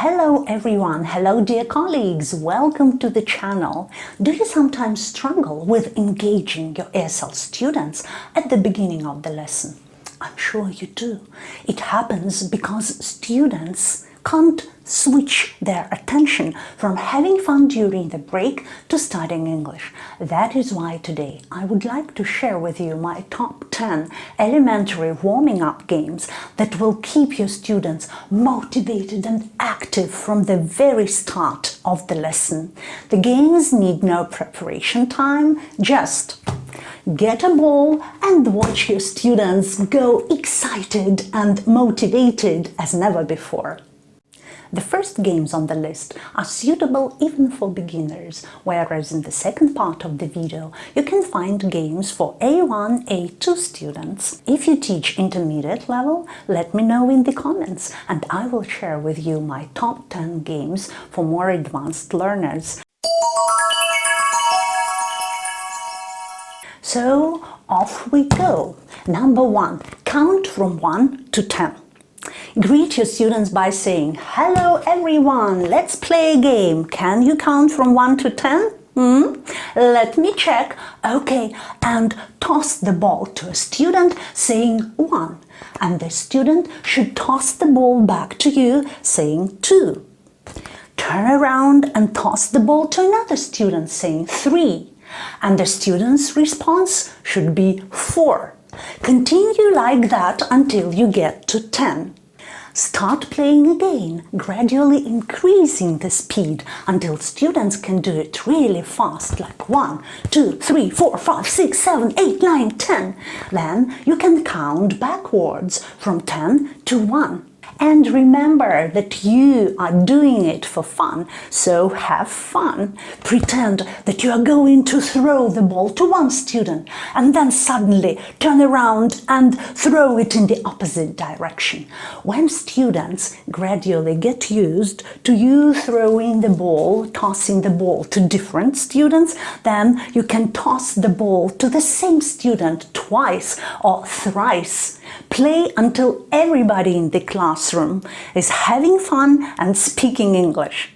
Hello everyone, hello dear colleagues, welcome to the channel. Do you sometimes struggle with engaging your ESL students at the beginning of the lesson? I'm sure you do. It happens because students can't switch their attention from having fun during the break to studying English. That is why today I would like to share with you my top 10 elementary warming up games that will keep your students motivated and active from the very start of the lesson. The games need no preparation time, just get a ball and watch your students go excited and motivated as never before. The first games on the list are suitable even for beginners, whereas in the second part of the video you can find games for A1, A2 students. If you teach intermediate level, let me know in the comments and I will share with you my top 10 games for more advanced learners. So off we go. Number 1. Count from 1 to 10. Greet your students by saying, "Hello everyone, let's play a game. Can you count from 1 to 10? Let me check. Okay, and toss the ball to a student saying 1. And the student should toss the ball back to you saying 2. Turn around and toss the ball to another student saying 3. And the student's response should be 4. Continue like that until you get to 10. Start playing again, gradually increasing the speed until students can do it really fast, like 1, 2, 3, 4, 5, 6, 7, 8, 9, 10. Then you can count backwards from 10 to 1. And remember that you are doing it for fun, so have fun. Pretend that you are going to throw the ball to one student and then suddenly turn around and throw it in the opposite direction. When students gradually get used to you throwing the ball, tossing the ball to different students, then you can toss the ball to the same student twice or thrice. Play until everybody in the classroom is having fun and speaking English.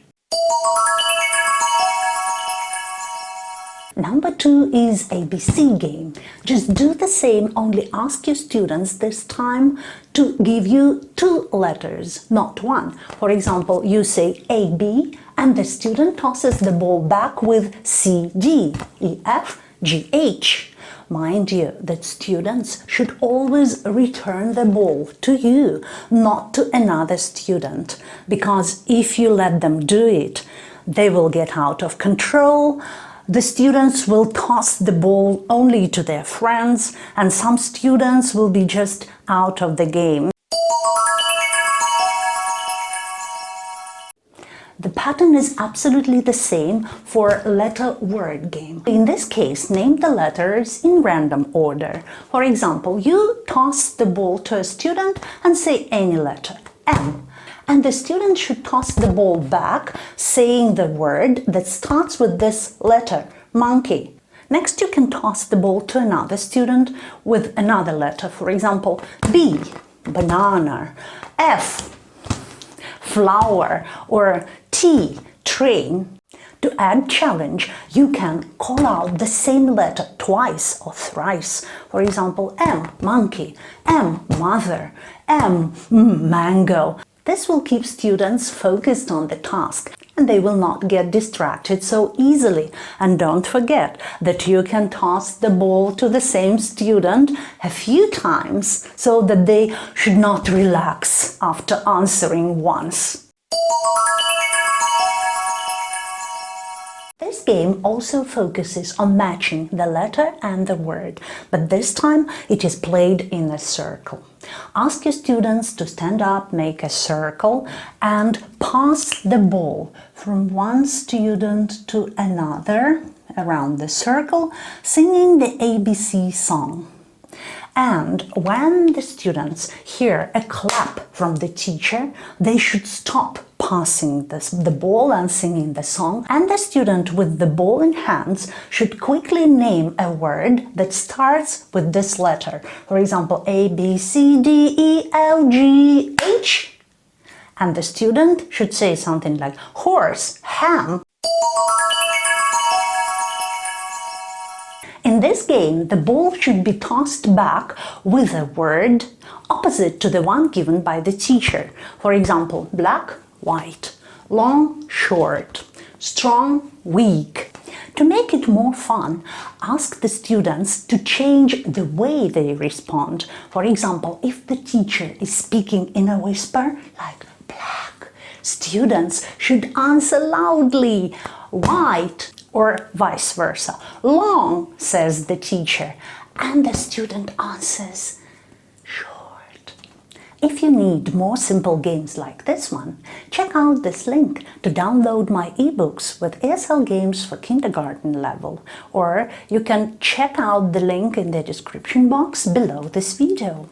Number 2 is ABC game. Just do the same, only ask your students this time to give you 2 letters, not 1. For example, you say AB and the student tosses the ball back with CD, EF, GH. Mind you that students should always return the ball to you, not to another student, because if you let them do it, they will get out of control. The students will toss the ball only to their friends, and some students will be just out of the game. The pattern is absolutely the same for letter-word game. In this case, name the letters in random order. For example, you toss the ball to a student and say any letter, M. And the student should toss the ball back, saying the word that starts with this letter, monkey. Next, you can toss the ball to another student with another letter. For example, B, banana, F, flower, or T, train. To add challenge, you can call out the same letter twice or thrice. For example, M, monkey, M, mother, M, mango. This will keep students focused on the task and they will not get distracted so easily. And don't forget that you can toss the ball to the same student a few times so that they should not relax after answering once. This game also focuses on matching the letter and the word, but this time it is played in a circle. Ask your students to stand up, make a circle, and pass the ball from one student to another around the circle, singing the ABC song. And when the students hear a clap from the teacher, they should stop passing the ball and singing the song, and the student with the ball in hands should quickly name a word that starts with this letter. For example, A, B, C, D, E, F, G, H. And the student should say something like horse, ham. In this game, the ball should be tossed back with a word opposite to the one given by the teacher. For example, black, white, long, short, strong, weak. To make it more fun, ask the students to change the way they respond. For example, if the teacher is speaking in a whisper, like black, students should answer loudly, white, or vice versa. Long, says the teacher, and the student answers short. If you need more simple games like this one, check out this link to download my ebooks with ESL games for kindergarten level, or you can check out the link in the description box below this video.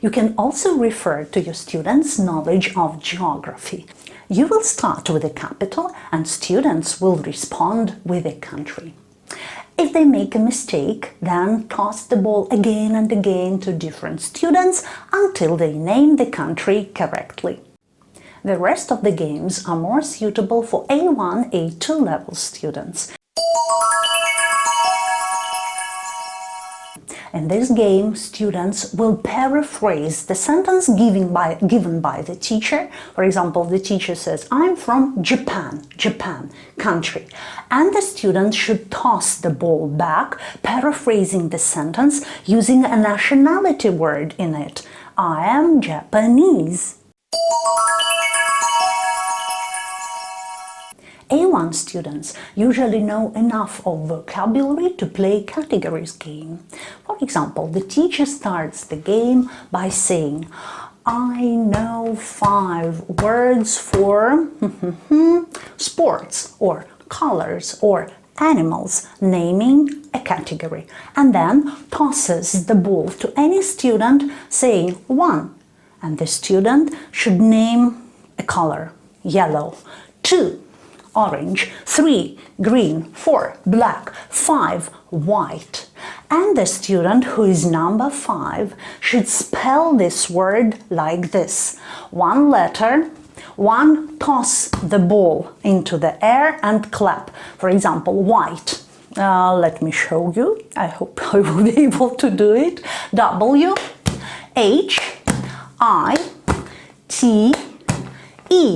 You can also refer to your students' knowledge of geography. You will start with a capital and students will respond with a country. If they make a mistake, then toss the ball again and again to different students until they name the country correctly. The rest of the games are more suitable for A1, A2 level students. In this game, students will paraphrase the sentence given by the teacher. For example, the teacher says, I'm from Japan, country. And the student should toss the ball back, paraphrasing the sentence using a nationality word in it. I am Japanese. A1 students usually know enough of vocabulary to play categories game. For example, the teacher starts the game by saying, I know 5 words for sports or colors or animals, naming a category, and then tosses the ball to any student saying 1, and the student should name a color, yellow, 2, orange, 3, green, 4, black, 5, white. And the student who is number 5 should spell this word like this. 1 letter, 1 toss the ball into the air and clap. For example, white. Let me show you. I hope I will be able to do it. W, H, I, T, E.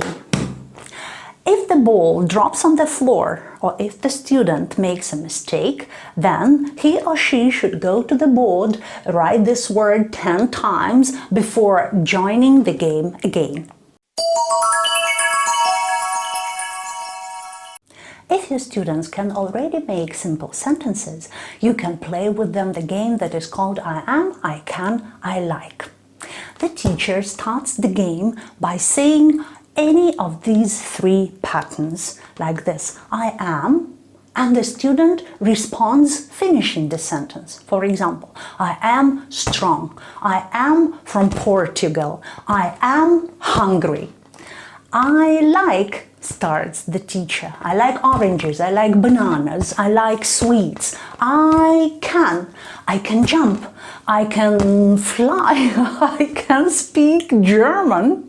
If the ball drops on the floor or if the student makes a mistake, then he or she should go to the board, write this word 10 times before joining the game again. If your students can already make simple sentences, you can play with them the game that is called I am, I can, I like. The teacher starts the game by saying any of these 3 patterns, like this, I am, and the student responds finishing the sentence. For example, I am strong, I am from Portugal, I am hungry. I like, starts the teacher, I like oranges, I like bananas, I like sweets. I can jump, I can fly, I can speak German.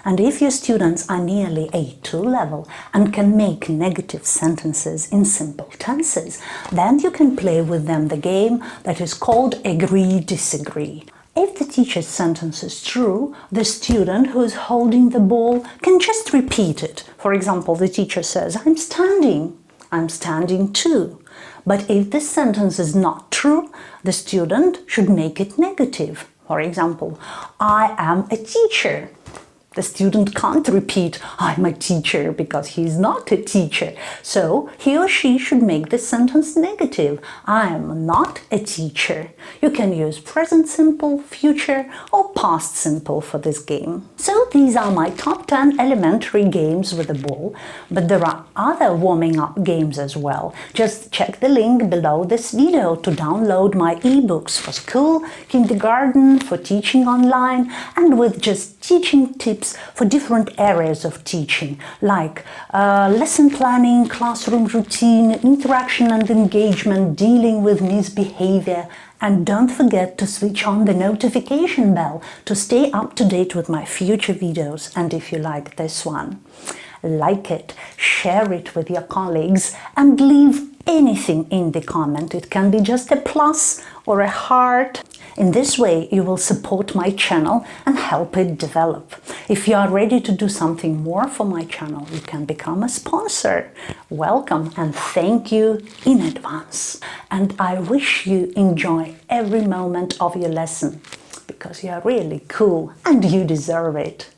And if your students are nearly A2 level and can make negative sentences in simple tenses, then you can play with them the game that is called agree-disagree. If the teacher's sentence is true, the student who is holding the ball can just repeat it. For example, the teacher says, I'm standing too. But if the sentence is not true, the student should make it negative. For example, I am a teacher. The student can't repeat, I'm a teacher, because he is not a teacher. So he or she should make the sentence negative. I am not a teacher. You can use present simple, future, or past simple for this game. So these are my top 10 elementary games with a ball, but there are other warming up games as well. Just check the link below this video to download my ebooks for school, kindergarten, for teaching online, and with just teaching tips tips for different areas of teaching, like lesson planning, classroom routine, interaction and engagement, dealing with misbehavior. And don't forget to switch on the notification bell to stay up to date with my future videos. And if you like this one, like it, share it with your colleagues, and leave anything in the comment. It can be just a plus or a heart. In this way, you will support my channel and help it develop. If you are ready to do something more for my channel, you can become a sponsor. Welcome and thank you in advance. And I wish you enjoy every moment of your lesson, because you are really cool and you deserve it.